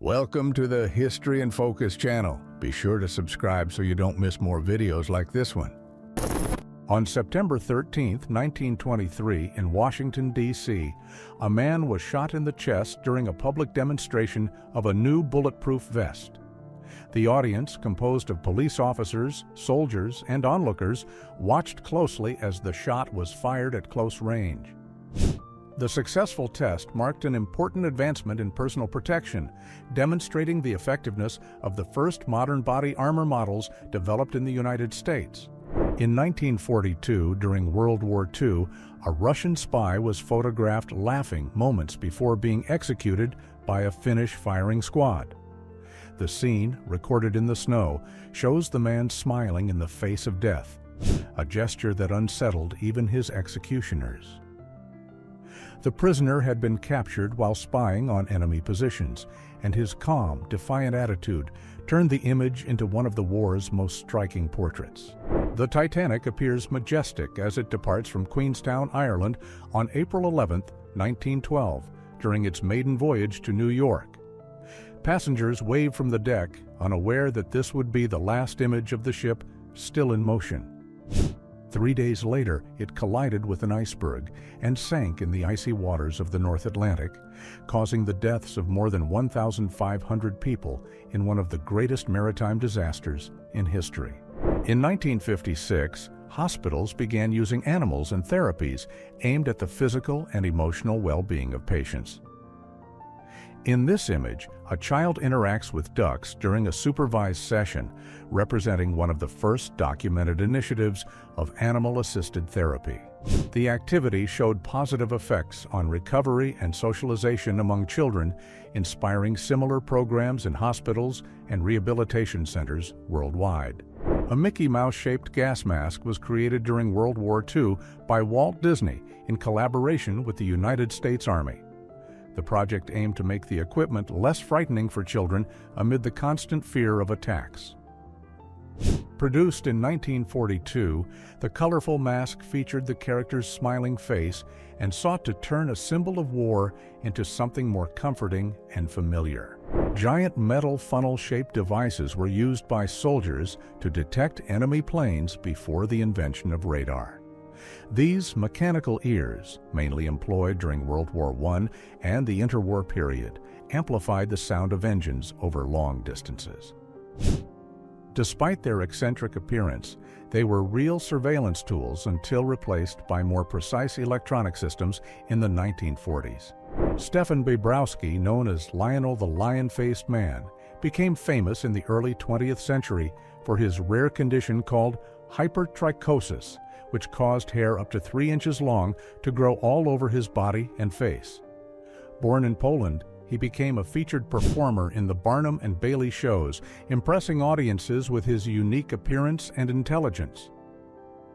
Welcome to the History in Focus channel. Be sure to subscribe so you don't miss more videos like this one. On September 13, 1923, in Washington, D.C., a man was shot in the chest during a public demonstration of a new bulletproof vest. The audience, composed of police officers, soldiers, and onlookers, watched closely as the shot was fired at close range. The successful test marked an important advancement in personal protection, demonstrating the effectiveness of the first modern body armor models developed in the United States. In 1942, during World War II, a Russian spy was photographed laughing moments before being executed by a Finnish firing squad. The scene, recorded in the snow, shows the man smiling in the face of death, a gesture that unsettled even his executioners. The prisoner had been captured while spying on enemy positions, and his calm, defiant attitude turned the image into one of the war's most striking portraits. The Titanic appears majestic as it departs from Queenstown, Ireland on April 11, 1912, during its maiden voyage to New York. Passengers wave from the deck, unaware that this would be the last image of the ship still in motion. 3 days later, it collided with an iceberg and sank in the icy waters of the North Atlantic, causing the deaths of more than 1,500 people in one of the greatest maritime disasters in history. In 1956, hospitals began using animals and therapies aimed at the physical and emotional well-being of patients. In this image, a child interacts with ducks during a supervised session, representing one of the first documented initiatives of animal-assisted therapy. The activity showed positive effects on recovery and socialization among children, inspiring similar programs in hospitals and rehabilitation centers worldwide. A Mickey Mouse-shaped gas mask was created during World War II by Walt Disney in collaboration with the United States Army. The project aimed to make the equipment less frightening for children amid the constant fear of attacks. Produced in 1942, the colorful mask featured the character's smiling face and sought to turn a symbol of war into something more comforting and familiar. Giant metal funnel-shaped devices were used by soldiers to detect enemy planes before the invention of radar. These mechanical ears, mainly employed during World War I and the interwar period, amplified the sound of engines over long distances. Despite their eccentric appearance, they were real surveillance tools until replaced by more precise electronic systems in the 1940s. Stefan Babrowski, known as Lionel the Lion-Faced Man, became famous in the early 20th century for his rare condition called hypertrichosis, which caused hair up to 3 inches long to grow all over his body and face. Born in Poland, he became a featured performer in the Barnum and Bailey shows, impressing audiences with his unique appearance and intelligence.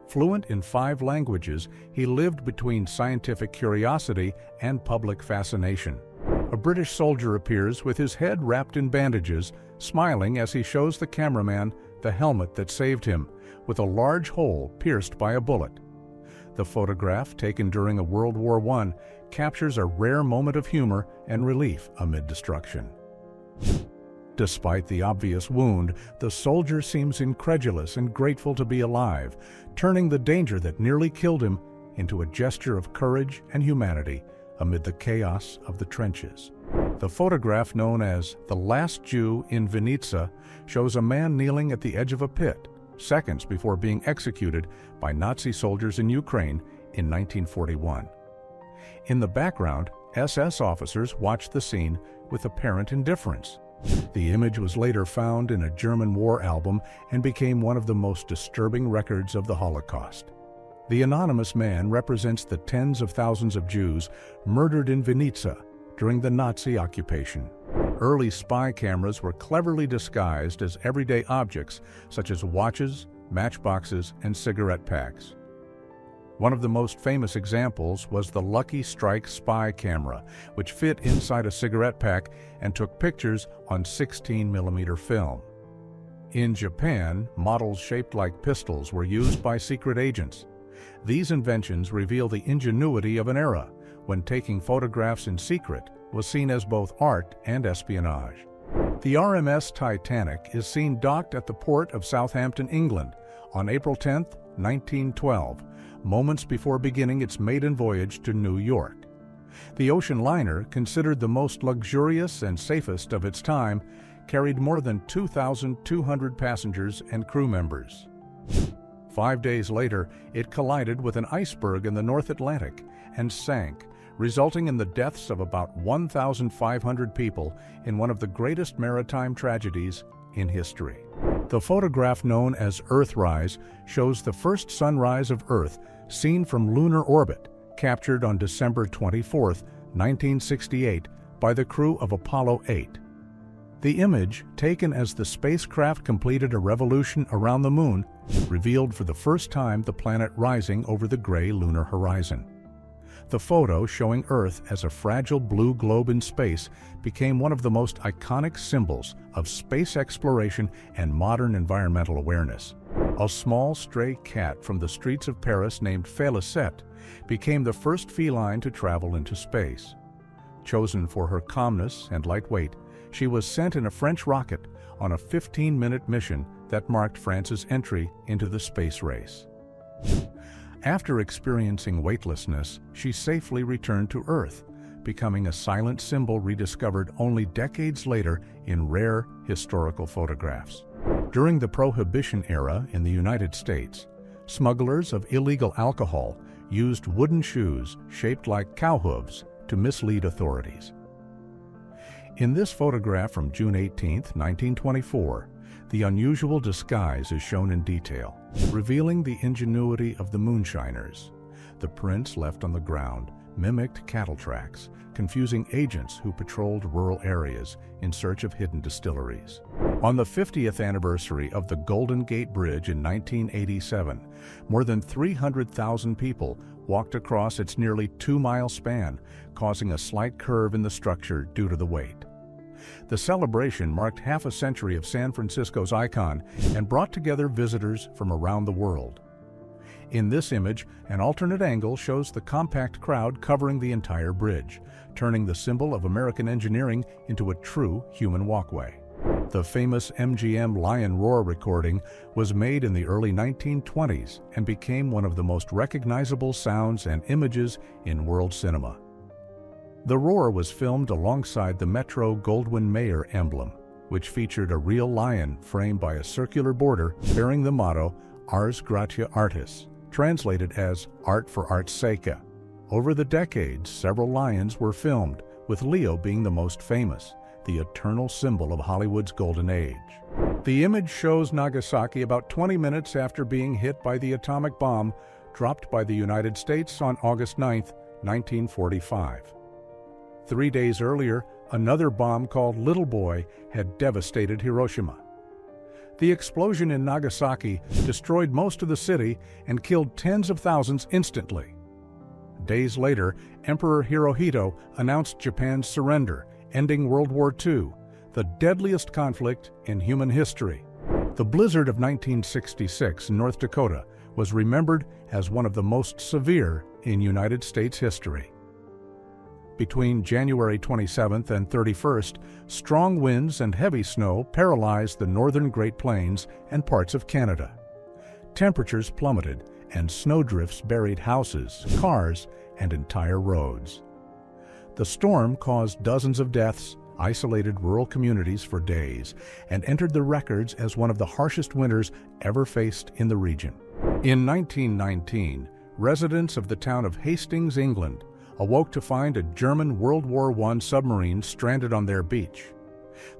Fluent in 5 languages, he lived between scientific curiosity and public fascination. A British soldier appears with his head wrapped in bandages, smiling as he shows the cameraman the helmet that saved him, with a large hole pierced by a bullet. The photograph, taken during a World War I, captures a rare moment of humor and relief amid destruction. Despite the obvious wound, the soldier seems incredulous and grateful to be alive, turning the danger that nearly killed him into a gesture of courage and humanity amid the chaos of the trenches. The photograph, known as The Last Jew in Vinica, shows a man kneeling at the edge of a pit, seconds before being executed by Nazi soldiers in Ukraine in 1941. In the background, SS officers watched the scene with apparent indifference. The image was later found in a German war album and became one of the most disturbing records of the Holocaust. The anonymous man represents the tens of thousands of Jews murdered in Vinica during the Nazi occupation. Early spy cameras were cleverly disguised as everyday objects such as watches, matchboxes, and cigarette packs. One of the most famous examples was the Lucky Strike spy camera, which fit inside a cigarette pack and took pictures on 16mm film. In Japan, models shaped like pistols were used by secret agents. These inventions reveal the ingenuity of an era when taking photographs in secret was seen as both art and espionage. The RMS Titanic is seen docked at the port of Southampton, England, on April 10, 1912, moments before beginning its maiden voyage to New York. The ocean liner, considered the most luxurious and safest of its time, carried more than 2,200 passengers and crew members. 5 days later, it collided with an iceberg in the North Atlantic and sank, resulting in the deaths of about 1,500 people in one of the greatest maritime tragedies in history. The photograph known as Earthrise shows the first sunrise of Earth seen from lunar orbit, captured on December 24, 1968, by the crew of Apollo 8. The image, taken as the spacecraft completed a revolution around the Moon, revealed for the first time the planet rising over the gray lunar horizon. The photo, showing Earth as a fragile blue globe in space, became one of the most iconic symbols of space exploration and modern environmental awareness. A small stray cat from the streets of Paris named Félicette became the first feline to travel into space. Chosen for her calmness and light weight, she was sent in a French rocket on a 15-minute mission that marked France's entry into the space race. After experiencing weightlessness, she safely returned to Earth, becoming a silent symbol rediscovered only decades later in rare historical photographs. During the Prohibition era in the United States, smugglers of illegal alcohol used wooden shoes shaped like cow hooves to mislead authorities. In this photograph from June 18, 1924, the unusual disguise is shown in detail, revealing the ingenuity of the moonshiners. The prints left on the ground mimicked cattle tracks, confusing agents who patrolled rural areas in search of hidden distilleries. On the 50th anniversary of the Golden Gate Bridge in 1987, more than 300,000 people walked across its nearly 2-mile span, causing a slight curve in the structure due to the weight. The celebration marked half a century of San Francisco's icon and brought together visitors from around the world. In this image, an alternate angle shows the compact crowd covering the entire bridge, turning the symbol of American engineering into a true human walkway. The famous MGM Lion Roar recording was made in the early 1920s and became one of the most recognizable sounds and images in world cinema. The roar was filmed alongside the Metro-Goldwyn-Mayer emblem, which featured a real lion framed by a circular border bearing the motto Ars Gratia Artis, translated as Art for Art's Sake. Over the decades, several lions were filmed, with Leo being the most famous, the eternal symbol of Hollywood's golden age. The image shows Nagasaki about 20 minutes after being hit by the atomic bomb dropped by the United States on August 9, 1945. 3 days earlier, another bomb called Little Boy had devastated Hiroshima. The explosion in Nagasaki destroyed most of the city and killed tens of thousands instantly. Days later, Emperor Hirohito announced Japan's surrender, ending World War II, the deadliest conflict in human history. The blizzard of 1966 in North Dakota was remembered as one of the most severe in United States history. Between January 27th and 31st, strong winds and heavy snow paralyzed the northern Great Plains and parts of Canada. Temperatures plummeted, and snowdrifts buried houses, cars, and entire roads. The storm caused dozens of deaths, isolated rural communities for days, and entered the records as one of the harshest winters ever faced in the region. In 1919, residents of the town of Hastings, England, awoke to find a German World War I submarine stranded on their beach.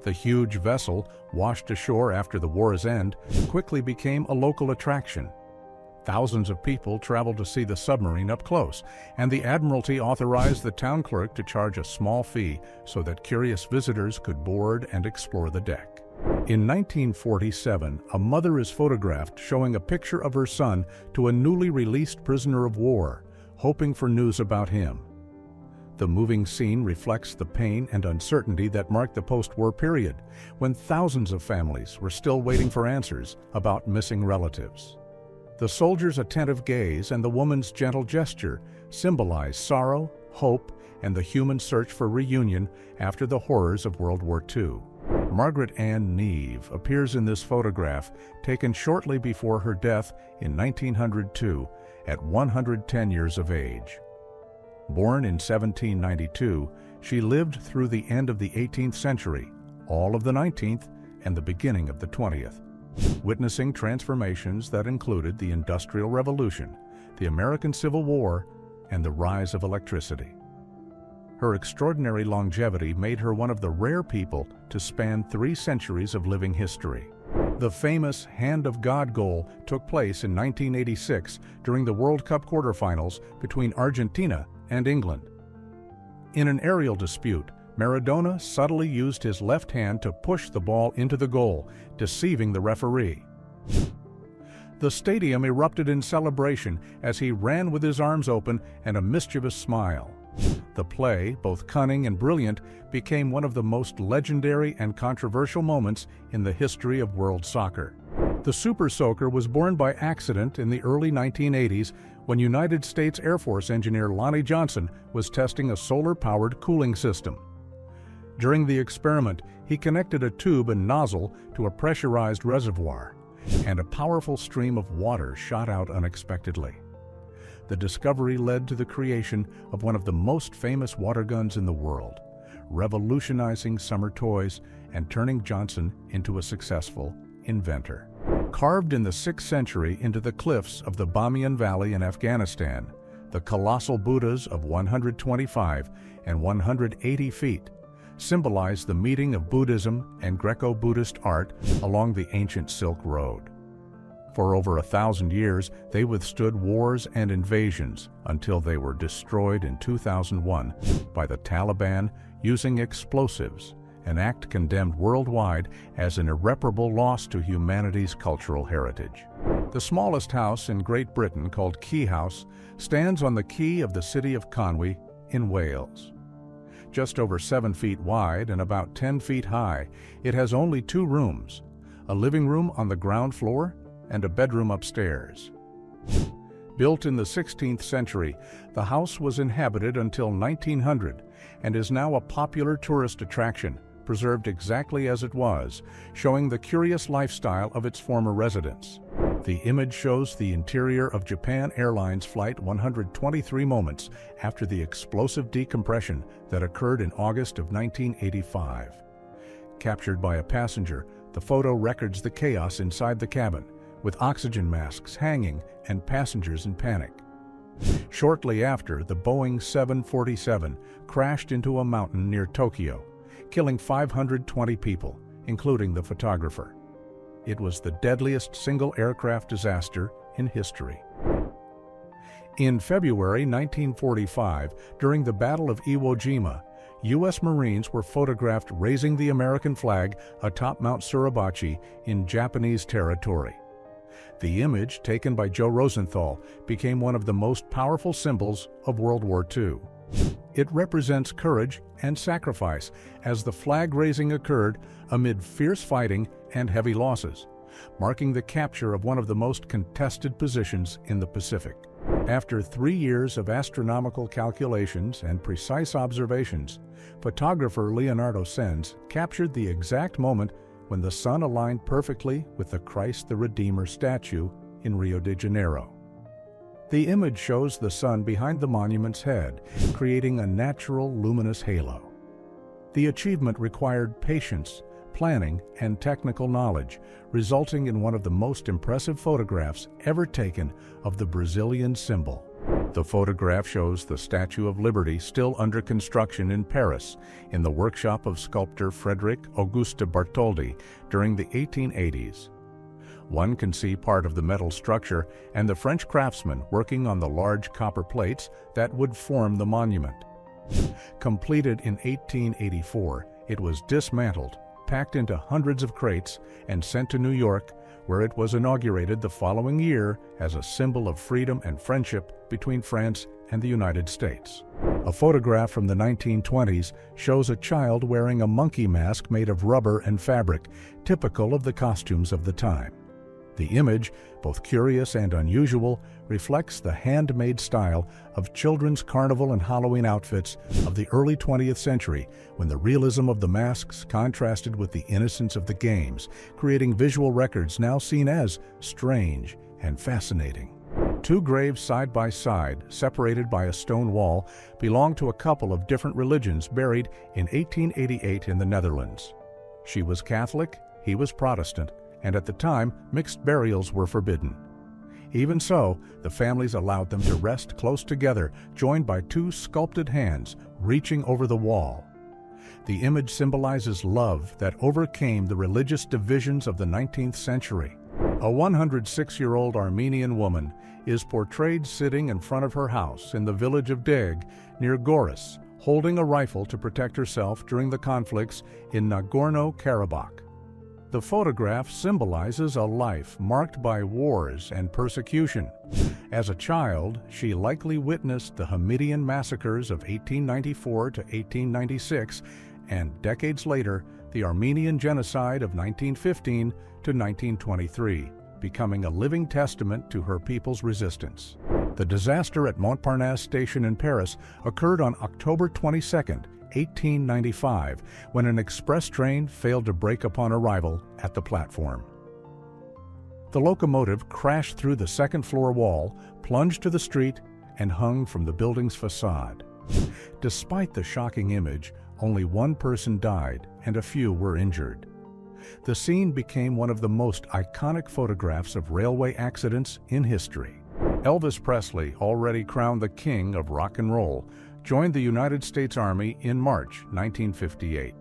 The huge vessel, washed ashore after the war's end, quickly became a local attraction. Thousands of people traveled to see the submarine up close, and the Admiralty authorized the town clerk to charge a small fee so that curious visitors could board and explore the deck. In 1947, a mother is photographed showing a picture of her son to a newly released prisoner of war, hoping for news about him. The moving scene reflects the pain and uncertainty that marked the post-war period, when thousands of families were still waiting for answers about missing relatives. The soldier's attentive gaze and the woman's gentle gesture symbolize sorrow, hope, and the human search for reunion after the horrors of World War II. Margaret Ann Neve appears in this photograph taken shortly before her death in 1902 at 110 years of age. Born in 1792, she lived through the end of the 18th century, all of the 19th, and the beginning of the 20th, witnessing transformations that included the Industrial Revolution, the American Civil War, and the rise of electricity. Her extraordinary longevity made her one of the rare people to span 3 centuries of living history. The famous Hand of God goal took place in 1986 during the World Cup quarterfinals between Argentina and England. In an aerial dispute, Maradona subtly used his left hand to push the ball into the goal, deceiving the referee. The stadium erupted in celebration as he ran with his arms open and a mischievous smile. The play, both cunning and brilliant, became one of the most legendary and controversial moments in the history of world soccer. The Super Soaker was born by accident in the early 1980s when United States Air Force engineer Lonnie Johnson was testing a solar-powered cooling system. During the experiment, he connected a tube and nozzle to a pressurized reservoir, and a powerful stream of water shot out unexpectedly. The discovery led to the creation of one of the most famous water guns in the world, revolutionizing summer toys and turning Johnson into a successful inventor. Carved in the 6th century into the cliffs of the Bamiyan Valley in Afghanistan, the colossal Buddhas of 125 and 180 feet symbolize the meeting of Buddhism and Greco-Buddhist art along the ancient Silk Road. For over 1,000 years, they withstood wars and invasions until they were destroyed in 2001 by the Taliban using explosives, an act condemned worldwide as an irreparable loss to humanity's cultural heritage. The smallest house in Great Britain, called Key House, stands on the quay of the city of Conwy in Wales. Just over 7 feet wide and about 10 feet high, it has only 2 rooms, a living room on the ground floor and a bedroom upstairs. Built in the 16th century, the house was inhabited until 1900 and is now a popular tourist attraction, preserved exactly as it was, showing the curious lifestyle of its former residents. The image shows the interior of Japan Airlines Flight 123 moments after the explosive decompression that occurred in August of 1985. Captured by a passenger, the photo records the chaos inside the cabin, with oxygen masks hanging and passengers in panic. Shortly after, the Boeing 747 crashed into a mountain near Tokyo, killing 520 people, including the photographer. It was the deadliest single aircraft disaster in history. In February 1945, during the Battle of Iwo Jima, U.S. Marines were photographed raising the American flag atop Mount Suribachi in Japanese territory. The image, taken by Joe Rosenthal, became one of the most powerful symbols of World War II. It represents courage and sacrifice as the flag raising occurred amid fierce fighting and heavy losses, marking the capture of one of the most contested positions in the Pacific. After 3 years of astronomical calculations and precise observations, photographer Leonardo Senz captured the exact moment when the sun aligned perfectly with the Christ the Redeemer statue in Rio de Janeiro. The image shows the sun behind the monument's head, creating a natural luminous halo. The achievement required patience, planning, and technical knowledge, resulting in one of the most impressive photographs ever taken of the Brazilian symbol. The photograph shows the Statue of Liberty still under construction in Paris in the workshop of sculptor Frederic Auguste Bartholdi during the 1880s. One can see part of the metal structure and the French craftsmen working on the large copper plates that would form the monument. Completed in 1884, it was dismantled, packed into hundreds of crates, and sent to New York, where it was inaugurated the following year as a symbol of freedom and friendship between France and the United States. A photograph from the 1920s shows a child wearing a monkey mask made of rubber and fabric, typical of the costumes of the time. The image, both curious and unusual, reflects the handmade style of children's carnival and Halloween outfits of the early 20th century, when the realism of the masks contrasted with the innocence of the games, creating visual records now seen as strange and fascinating. Two graves side by side, separated by a stone wall, belong to a couple of different religions buried in 1888 in the Netherlands. She was Catholic, he was Protestant, and at the time, mixed burials were forbidden. Even so, the families allowed them to rest close together, joined by two sculpted hands reaching over the wall. The image symbolizes love that overcame the religious divisions of the 19th century. A 106-year-old Armenian woman is portrayed sitting in front of her house in the village of Deg, near Goris, holding a rifle to protect herself during the conflicts in Nagorno-Karabakh. The photograph symbolizes a life marked by wars and persecution. As a child, she likely witnessed the Hamidian massacres of 1894 to 1896, and decades later, the Armenian genocide of 1915 to 1923, becoming a living testament to her people's resistance. The disaster at Montparnasse station in Paris occurred on October 22, 1895, when an express train failed to brake upon arrival at the platform. The locomotive crashed through the second-floor wall, plunged to the street, and hung from the building's facade. Despite the shocking image, only one person died and a few were injured. The scene became one of the most iconic photographs of railway accidents in history. Elvis Presley, already crowned the king of rock and roll, joined the United States Army in March 1958.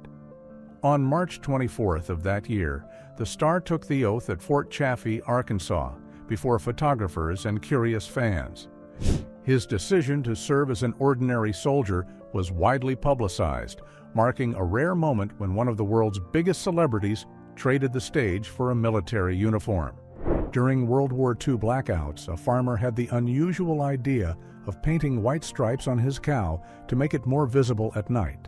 On March 24th of that year, the star took the oath at Fort Chaffee, Arkansas, before photographers and curious fans. His decision to serve as an ordinary soldier was widely publicized, marking a rare moment when one of the world's biggest celebrities traded the stage for a military uniform. During World War II blackouts, a farmer had the unusual idea of painting white stripes on his cow to make it more visible at night.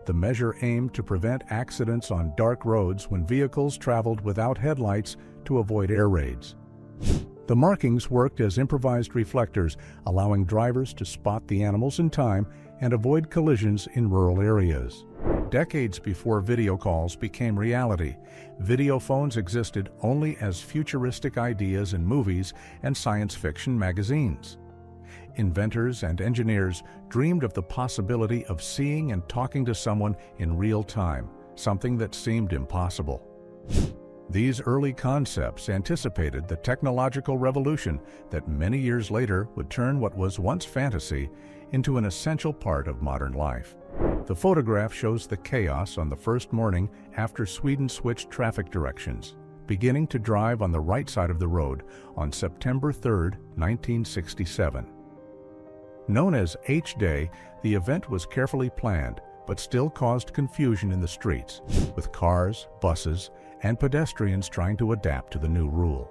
The measure aimed to prevent accidents on dark roads when vehicles traveled without headlights to avoid air raids. The markings worked as improvised reflectors, allowing drivers to spot the animals in time and avoid collisions in rural areas. Decades before video calls became reality, video phones existed only as futuristic ideas in movies and science fiction magazines. Inventors and engineers dreamed of the possibility of seeing and talking to someone in real time, something that seemed impossible. These early concepts anticipated the technological revolution that many years later would turn what was once fantasy into an essential part of modern life. The photograph shows the chaos on the first morning after Sweden switched traffic directions, beginning to drive on the right side of the road on September 3, 1967. Known as H-Day, the event was carefully planned, but still caused confusion in the streets, with cars, buses, and pedestrians trying to adapt to the new rule.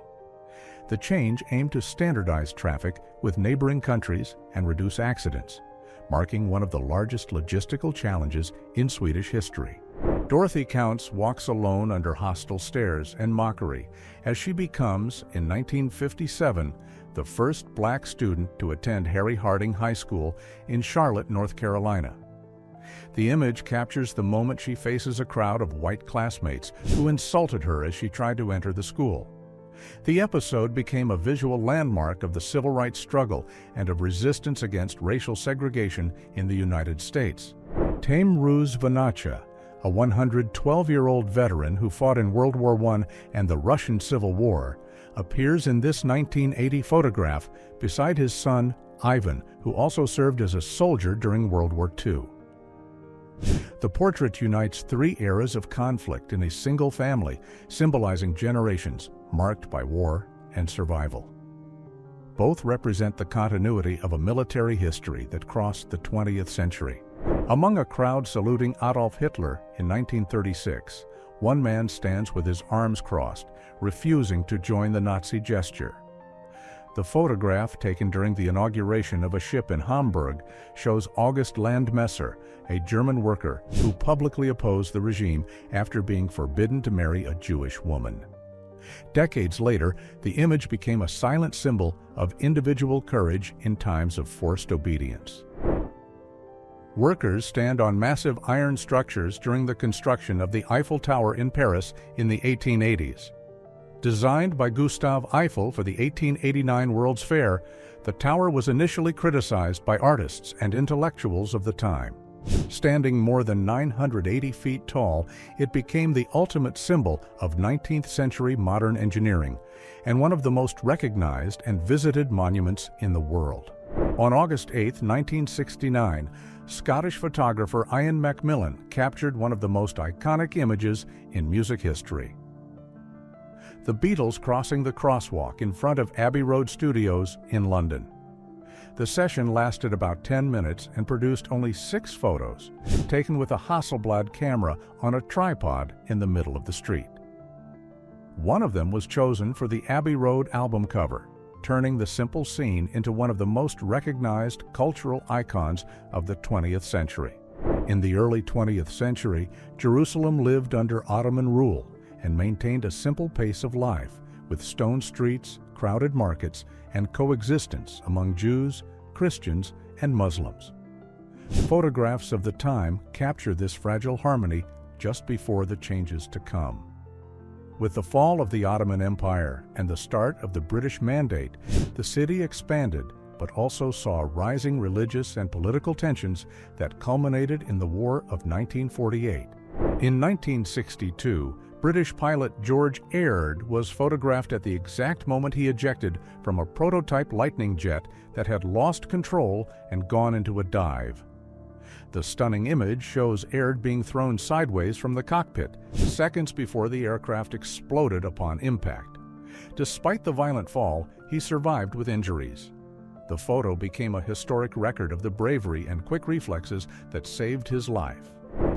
The change aimed to standardize traffic with neighboring countries and reduce accidents, marking one of the largest logistical challenges in Swedish history. Dorothy Counts walks alone under hostile stares and mockery as she becomes, in 1957, the first black student to attend Harry Harding High School in Charlotte, North Carolina. The image captures the moment she faces a crowd of white classmates who insulted her as she tried to enter the school. The episode became a visual landmark of the civil rights struggle and of resistance against racial segregation in the United States. Taimruz Vanacha, a 112-year-old veteran who fought in World War I and the Russian Civil War, appears in this 1980 photograph beside his son, Ivan, who also served as a soldier during World War II. The portrait unites three eras of conflict in a single family, symbolizing generations marked by war and survival. Both represent the continuity of a military history that crossed the 20th century. Among a crowd saluting Adolf Hitler in 1936, one man stands with his arms crossed, refusing to join the Nazi gesture. The photograph, taken during the inauguration of a ship in Hamburg, shows August Landmesser, a German worker who publicly opposed the regime after being forbidden to marry a Jewish woman. Decades later, the image became a silent symbol of individual courage in times of forced obedience. Workers stand on massive iron structures during the construction of the Eiffel Tower in Paris in the 1880s. Designed by Gustave Eiffel for the 1889 World's Fair, the tower was initially criticized by artists and intellectuals of the time. Standing more than 980 feet tall, it became the ultimate symbol of 19th-century modern engineering and one of the most recognized and visited monuments in the world. On August 8, 1969, Scottish photographer Ian Macmillan captured one of the most iconic images in music history. The Beatles crossing the crosswalk in front of Abbey Road Studios in London. The session lasted about 10 minutes and produced only 6 photos, taken with a Hasselblad camera on a tripod in the middle of the street. One of them was chosen for the Abbey Road album cover, turning the simple scene into one of the most recognized cultural icons of the 20th century. In the early 20th century, Jerusalem lived under Ottoman rule and maintained a simple pace of life, with stone streets, crowded markets, and coexistence among Jews, Christians, and Muslims. Photographs of the time capture this fragile harmony just before the changes to come. With the fall of the Ottoman Empire and the start of the British Mandate, the city expanded but also saw rising religious and political tensions that culminated in the War of 1948. In 1962, British pilot George Aird was photographed at the exact moment he ejected from a prototype Lightning jet that had lost control and gone into a dive. The stunning image shows Aird being thrown sideways from the cockpit, seconds before the aircraft exploded upon impact. Despite the violent fall, he survived with injuries. The photo became a historic record of the bravery and quick reflexes that saved his life.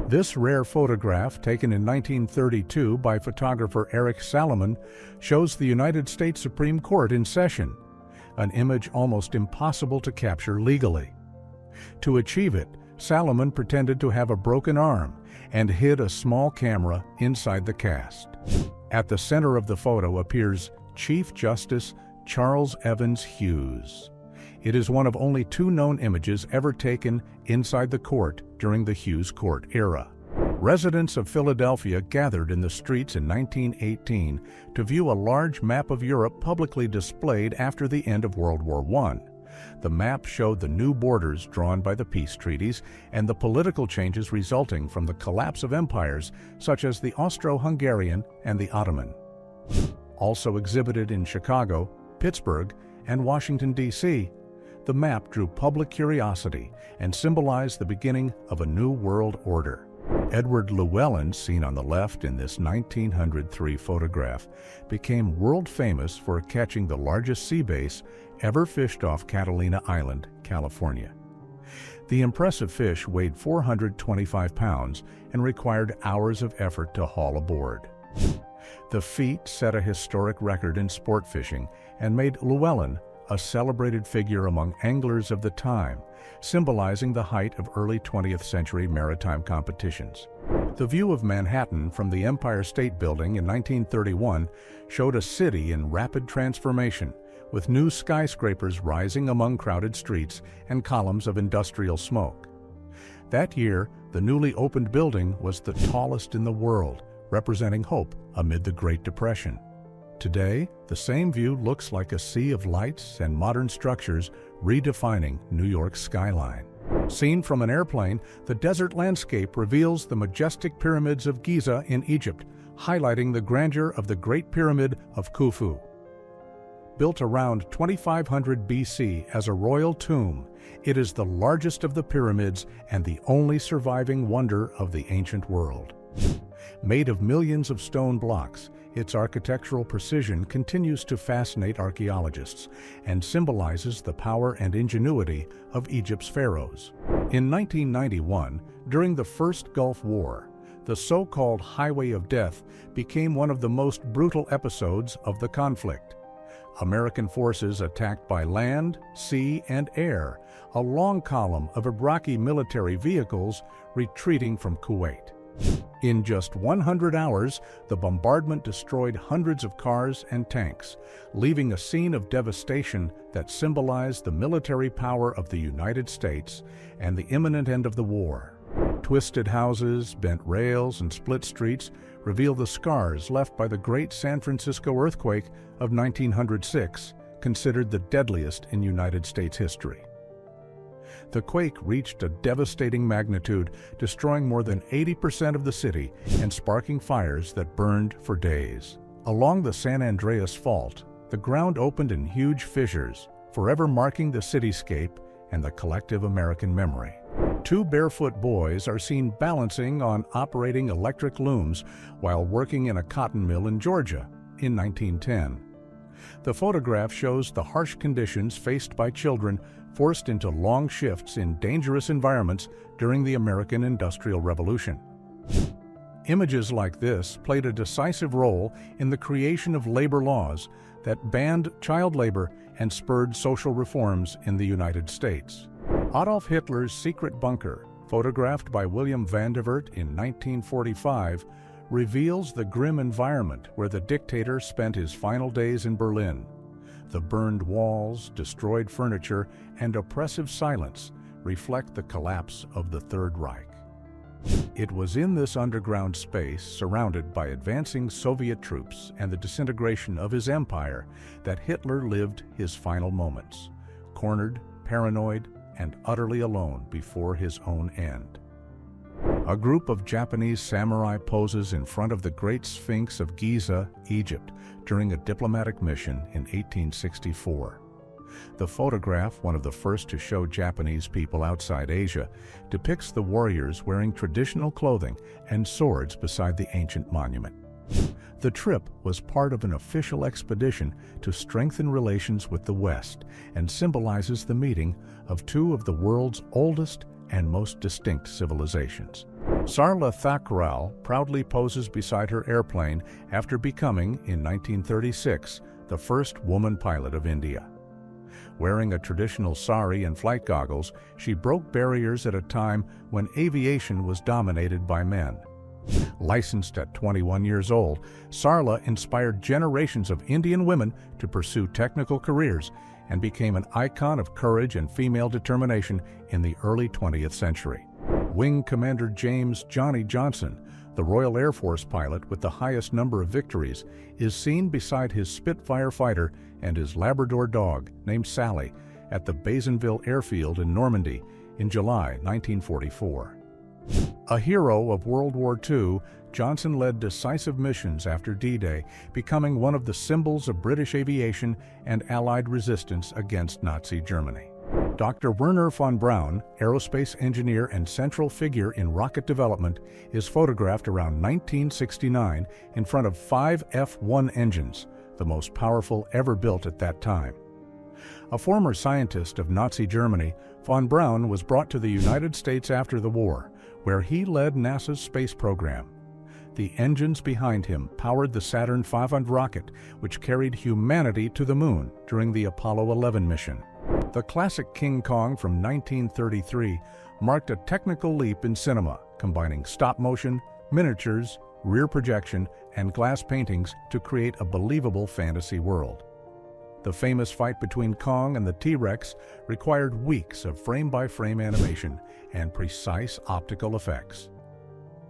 This rare photograph, taken in 1932 by photographer Eric Salomon, shows the United States Supreme Court in session, an image almost impossible to capture legally. To achieve it, Salomon pretended to have a broken arm and hid a small camera inside the cast. At the center of the photo appears Chief Justice Charles Evans Hughes. It is one of only 2 known images ever taken inside the court during the Hughes Court era. Residents of Philadelphia gathered in the streets in 1918 to view a large map of Europe publicly displayed after the end of World War I. The map showed the new borders drawn by the peace treaties and the political changes resulting from the collapse of empires such as the Austro-Hungarian and the Ottoman. Also exhibited in Chicago, Pittsburgh, and Washington, D.C., the map drew public curiosity and symbolized the beginning of a new world order. Edward Llewellyn, seen on the left in this 1903 photograph, became world famous for catching the largest sea bass ever fished off Catalina Island, California. The impressive fish weighed 425 pounds and required hours of effort to haul aboard. The feat set a historic record in sport fishing and made Llewellyn a celebrated figure among anglers of the time, symbolizing the height of early 20th century maritime competitions. The view of Manhattan from the Empire State Building in 1931 showed a city in rapid transformation, with new skyscrapers rising among crowded streets and columns of industrial smoke. That year, the newly opened building was the tallest in the world, representing hope amid the Great Depression. Today, the same view looks like a sea of lights and modern structures redefining New York's skyline. Seen from an airplane, the desert landscape reveals the majestic pyramids of Giza in Egypt, highlighting the grandeur of the Great Pyramid of Khufu. Built around 2500 BC as a royal tomb, it is the largest of the pyramids and the only surviving wonder of the ancient world. Made of millions of stone blocks, its architectural precision continues to fascinate archaeologists and symbolizes the power and ingenuity of Egypt's pharaohs. In 1991, during the First Gulf War, the so-called Highway of Death became one of the most brutal episodes of the conflict. American forces attacked by land, sea, and air, a long column of Iraqi military vehicles retreating from Kuwait. In just 100 hours, the bombardment destroyed hundreds of cars and tanks, leaving a scene of devastation that symbolized the military power of the United States and the imminent end of the war. Twisted houses, bent rails, and split streets reveal the scars left by the Great San Francisco earthquake of 1906, considered the deadliest in United States history. The quake reached a devastating magnitude, destroying more than 80% of the city and sparking fires that burned for days. Along the San Andreas Fault, the ground opened in huge fissures, forever marking the cityscape and the collective American memory. Two barefoot boys are seen balancing on operating electric looms while working in a cotton mill in Georgia in 1910. The photograph shows the harsh conditions faced by children forced into long shifts in dangerous environments during the American Industrial Revolution. Images like this played a decisive role in the creation of labor laws that banned child labor and spurred social reforms in the United States. Adolf Hitler's secret bunker, photographed by William Vandiver in 1945, reveals the grim environment where the dictator spent his final days in Berlin. The burned walls, destroyed furniture, and oppressive silence reflect the collapse of the Third Reich. It was in this underground space, surrounded by advancing Soviet troops and the disintegration of his empire, that Hitler lived his final moments, cornered, paranoid, and utterly alone before his own end. A group of Japanese samurai poses in front of the Great Sphinx of Giza, Egypt, during a diplomatic mission in 1864. The photograph, one of the first to show Japanese people outside Asia, depicts the warriors wearing traditional clothing and swords beside the ancient monument. The trip was part of an official expedition to strengthen relations with the West and symbolizes the meeting of two of the world's oldest and most distinct civilizations. Sarla Thakral proudly poses beside her airplane after becoming, in 1936, the first woman pilot of India. Wearing a traditional sari and flight goggles, she broke barriers at a time when aviation was dominated by men. Licensed at 21 years old, Sarla inspired generations of Indian women to pursue technical careers and became an icon of courage and female determination in the early 20th century. Wing Commander James "Johnny" Johnson, the Royal Air Force pilot with the highest number of victories, is seen beside his Spitfire fighter and his Labrador dog, named Sally, at the Baysenville Airfield in Normandy in July 1944. A hero of World War II, Johnson led decisive missions after D-Day, becoming one of the symbols of British aviation and Allied resistance against Nazi Germany. Dr. Wernher von Braun, aerospace engineer and central figure in rocket development, is photographed around 1969 in front of 5 F-1 engines, the most powerful ever built at that time. A former scientist of Nazi Germany, von Braun was brought to the United States after the war, where he led NASA's space program. The engines behind him powered the Saturn V rocket, which carried humanity to the moon during the Apollo 11 mission. The classic King Kong from 1933 marked a technical leap in cinema, combining stop motion, miniatures, rear projection, and glass paintings to create a believable fantasy world. The famous fight between Kong and the T-Rex required weeks of frame-by-frame animation and precise optical effects.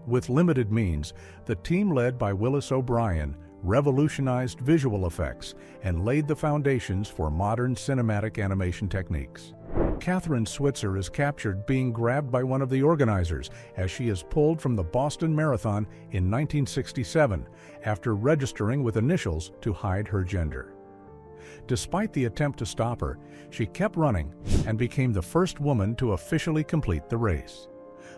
With limited means, the team led by Willis O'Brien revolutionized visual effects and laid the foundations for modern cinematic animation techniques. Kathrine Switzer is captured being grabbed by one of the organizers as she is pulled from the Boston Marathon in 1967 after registering with initials to hide her gender. Despite the attempt to stop her, she kept running and became the first woman to officially complete the race.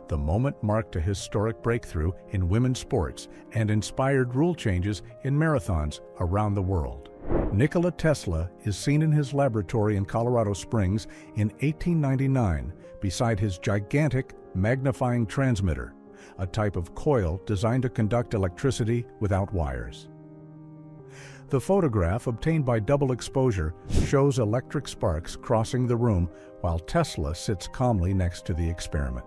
The moment marked a historic breakthrough in women's sports and inspired rule changes in marathons around the world. Nikola Tesla is seen in his laboratory in Colorado Springs in 1899 beside his gigantic magnifying transmitter, a type of coil designed to conduct electricity without wires. The photograph, obtained by double exposure, shows electric sparks crossing the room while Tesla sits calmly next to the experiment.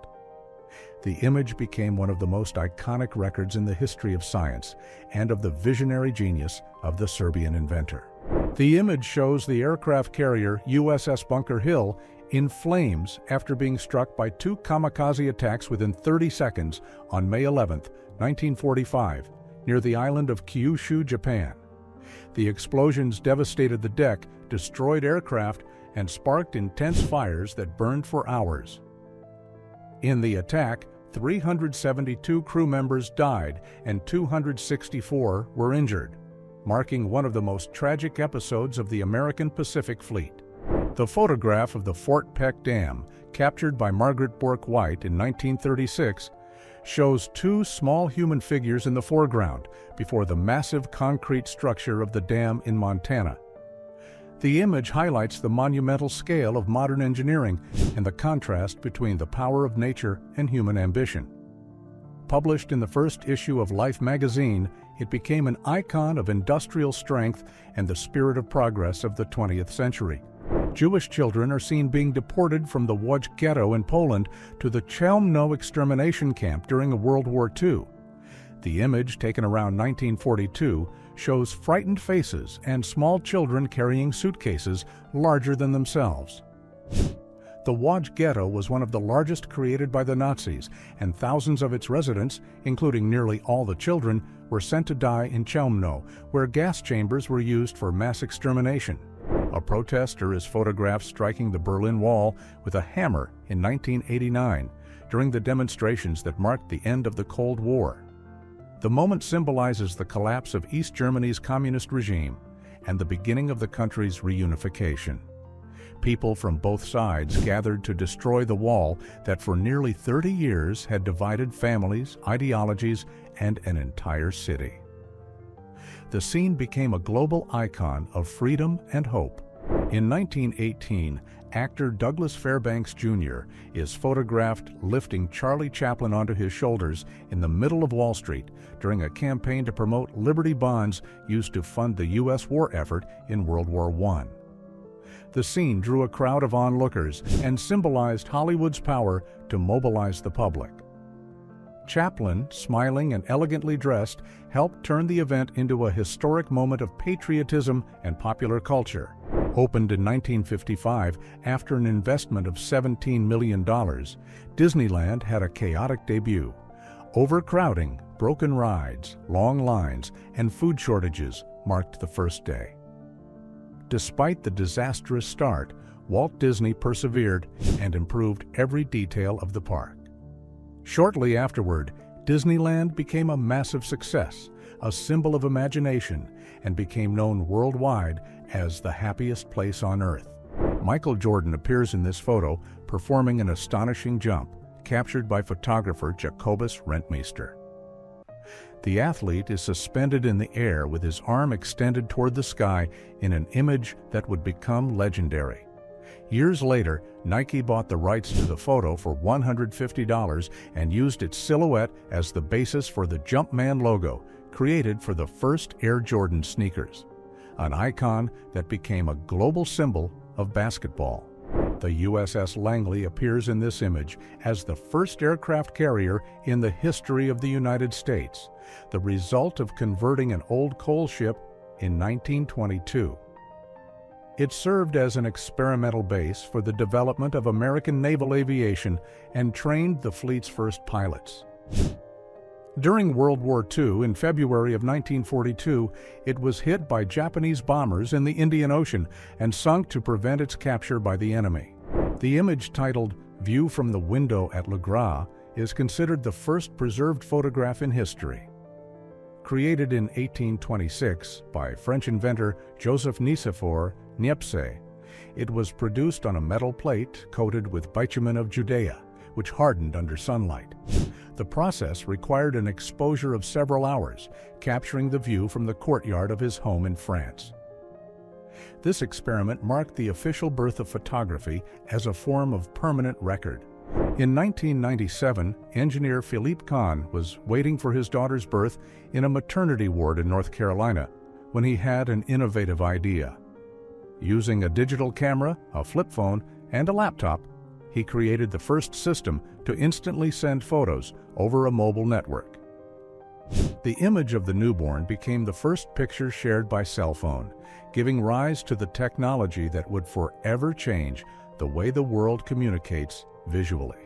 the image became one of the most iconic records in the history of science and of the visionary genius of the Serbian inventor. The image shows the aircraft carrier USS Bunker Hill in flames after being struck by 2 kamikaze attacks within 30 seconds on May 11, 1945, near the island of Kyushu, Japan. The explosions devastated the deck, destroyed aircraft, and sparked intense fires that burned for hours. In the attack, 372 crew members died and 264 were injured, marking one of the most tragic episodes of the American Pacific Fleet. The photograph of the Fort Peck Dam, captured by Margaret Bourke White in 1936, shows 2 small human figures in the foreground before the massive concrete structure of the dam in Montana. The image highlights the monumental scale of modern engineering and the contrast between the power of nature and human ambition. Published in the first issue of Life magazine, it became an icon of industrial strength and the spirit of progress of the 20th century. Jewish children are seen being deported from the Łódź ghetto in Poland to the Chelmno extermination camp during World War II. The image, taken around 1942, shows frightened faces and small children carrying suitcases larger than themselves. The Łódź ghetto was one of the largest created by the Nazis, and thousands of its residents, including nearly all the children, were sent to die in Chelmno, where gas chambers were used for mass extermination. A protester is photographed striking the Berlin Wall with a hammer in 1989 during the demonstrations that marked the end of the Cold War. The moment symbolizes the collapse of East Germany's communist regime and the beginning of the country's reunification. People from both sides gathered to destroy the wall that for nearly 30 years had divided families, ideologies, and an entire city. The scene became a global icon of freedom and hope. In 1918, actor Douglas Fairbanks Jr. is photographed lifting Charlie Chaplin onto his shoulders in the middle of Wall Street during a campaign to promote Liberty bonds used to fund the U.S. war effort in World War I. The scene drew a crowd of onlookers and symbolized Hollywood's power to mobilize the public. Chaplin, smiling and elegantly dressed, helped turn the event into a historic moment of patriotism and popular culture. Opened in 1955 after an investment of $17 million, Disneyland had a chaotic debut. Overcrowding, broken rides, long lines, and food shortages marked the first day. Despite the disastrous start, Walt Disney persevered and improved every detail of the park. Shortly afterward, Disneyland became a massive success, a symbol of imagination, and became known worldwide as the happiest place on earth. Michael Jordan appears in this photo performing an astonishing jump, captured by photographer Jacobus Rentmeester. The athlete is suspended in the air with his arm extended toward the sky in an image that would become legendary. Years later, Nike bought the rights to the photo for $150 and used its silhouette as the basis for the Jumpman logo, created for the first Air Jordan sneakers, an icon that became a global symbol of basketball. The USS Langley appears in this image as the first aircraft carrier in the history of the United States, the result of converting an old coal ship in 1922. It served as an experimental base for the development of American naval aviation and trained the fleet's first pilots. During World War II, in February of 1942, it was hit by Japanese bombers in the Indian Ocean and sunk to prevent its capture by the enemy. The image, titled "View from the Window at Le Gras," is considered the first preserved photograph in history. Created in 1826 by French inventor Joseph Nicephore Niepce, it was produced on a metal plate coated with bitumen of Judea, which hardened under sunlight. The process required an exposure of several hours, capturing the view from the courtyard of his home in France. This experiment marked the official birth of photography as a form of permanent record. In 1997, engineer Philippe Kahn was waiting for his daughter's birth in a maternity ward in North Carolina when he had an innovative idea. Using a digital camera, a flip phone, and a laptop, he created the first system to instantly send photos over a mobile network. The image of the newborn became the first picture shared by cell phone, giving rise to the technology that would forever change the way the world communicates visually.